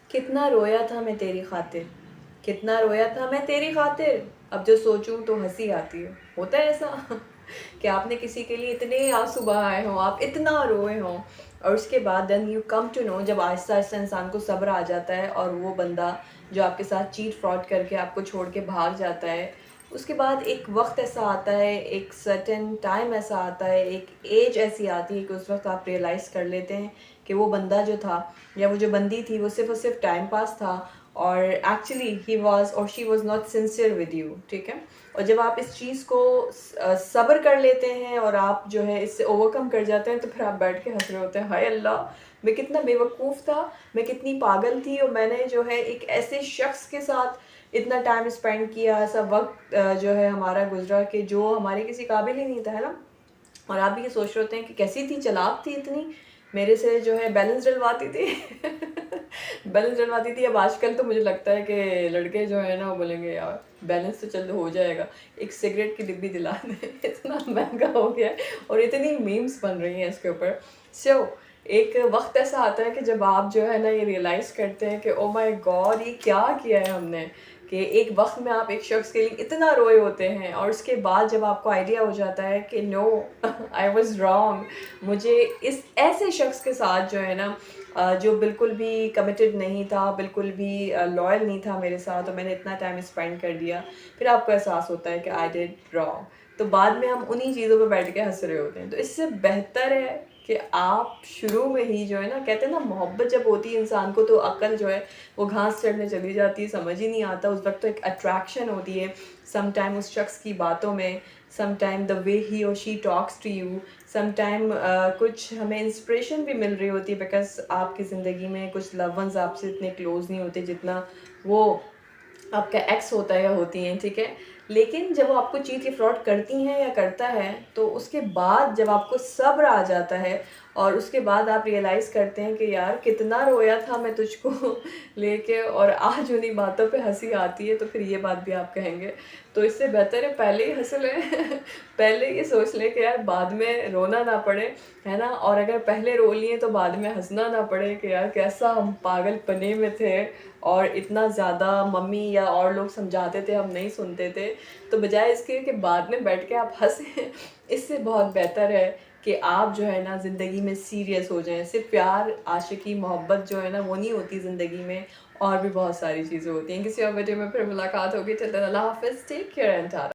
कितना रोया था मैं तेरी खातिर, कितना रोया था मैं तेरी खातिर, अब जो सोचूं तो हंसी आती है। होता है ऐसा कि आपने किसी के लिए इतने आंसू बहाए हों, आप इतना रोए हों, और उसके बाद then you come to know, जब आहिस्ता आहिस्ता इंसान को सब्र आ जाता है और वो बंदा जो आपके साथ चीट फ्रॉड करके आपको छोड़ के भाग जाता है, उसके बाद एक वक्त ऐसा आता है, एक सर्टेन टाइम ऐसा आता है, एक एज ऐसी आती है कि उस वक्त आप रियलाइज़ कर लेते हैं कि वो बंदा जो था या वो जो बंदी थी वो सिर्फ और सिर्फ टाइम पास था, और एक्चुअली ही वाज और she was not sincere with you. ठीक है। और जब आप इस चीज़ को सब्र कर लेते हैं और आप जो है इससे ओवरकम कर जाते हैं, तो फिर आप बैठ के हंस रहे होते हैं, हाय अल्लाह, मैं कितना बेवकूफ़ था, मैं कितनी पागल थी, और मैंने जो है एक ऐसे शख्स के साथ इतना टाइम स्पेंड किया, ऐसा वक्त जो है हमारा गुजरा कि जो हमारे किसी काबिल ही नहीं था, है ना। और आप भी ये सोच रहे होते हैं कि कैसी थी, चालाक थी इतनी, मेरे से जो है बैलेंस डलवाती थी बैलेंस डलवाती थी। अब आजकल तो मुझे लगता है कि लड़के जो है ना वो बोलेंगे यार बैलेंस तो चल हो जाएगा, एक सिगरेट की डिब्बी दिला दे इतना महंगा हो गया है और इतनी मीम्स बन रही हैं इसके ऊपर। सो एक वक्त ऐसा आता है कि जब आप जो है ना ये रियलाइज़ करते हैं कि ओ माय गॉड ये क्या किया है हमने, कि एक वक्त में आप एक शख्स के लिए इतना रोए होते हैं, और उसके बाद जब आपको आइडिया हो जाता है कि नो आई वाज रॉन्ग, मुझे इस ऐसे शख्स के साथ जो है ना जो बिल्कुल भी कमिटेड नहीं था, बिल्कुल भी लॉयल नहीं था मेरे साथ, और मैंने इतना टाइम स्पेंड कर दिया, फिर आपको एहसास होता है कि आई डिड रॉन्ग। तो बाद में हम उन्हीं चीज़ों पे बैठ के हंस रहे होते हैं। तो इससे बेहतर है कि आप शुरू में ही जो है ना, कहते हैं ना मोहब्बत जब होती है इंसान को तो अक्ल जो है वो घास चढ़ने चली जाती है, समझ ही नहीं आता उस वक्त। तो एक अट्रैक्शन होती है सम टाइम उस शख्स की बातों में, सम टाइम द वे ही और she talks to you, some time कुछ हमें इंस्पिरेशन भी मिल रही होती है, बिकॉज आपकी ज़िंदगी में कुछ लव वंस आपसे इतने क्लोज नहीं होते जितना वो आपका एक्स होता है या होती हैं। ठीक है। लेकिन जब वो आपको चीट या फ्रॉड करती हैं या करता है, तो उसके बाद जब आपको सब्र आ जाता है और उसके बाद आप रियलाइज़ करते हैं कि यार कितना रोया था मैं तुझको लेके, और आज उन्हीं बातों पे हंसी आती है, तो फिर ये बात भी आप कहेंगे। तो इससे बेहतर है पहले ही हंस लें पहले ये सोच लें कि यार बाद में रोना ना पड़े, है ना। और अगर पहले रो लिए तो बाद में हंसना ना पड़े कि यार कैसा हम पागलपने में थे, और इतना ज़्यादा मम्मी या और लोग समझाते थे हम नहीं सुनते थे। तो बजाय इसके कि बाद में बैठ के आप हंसें इससे बहुत बेहतर है कि आप जो है ना ज़िंदगी में सीरियस हो जाएं। सिर्फ प्यार, आशिकी, मोहब्बत जो है ना वो नहीं होती ज़िंदगी में, और भी बहुत सारी चीज़ें होती हैं। किसी और वीडियो में फिर मुलाकात होगी। टिल देन अल्लाह हाफ़िज़, टेक केयर एंड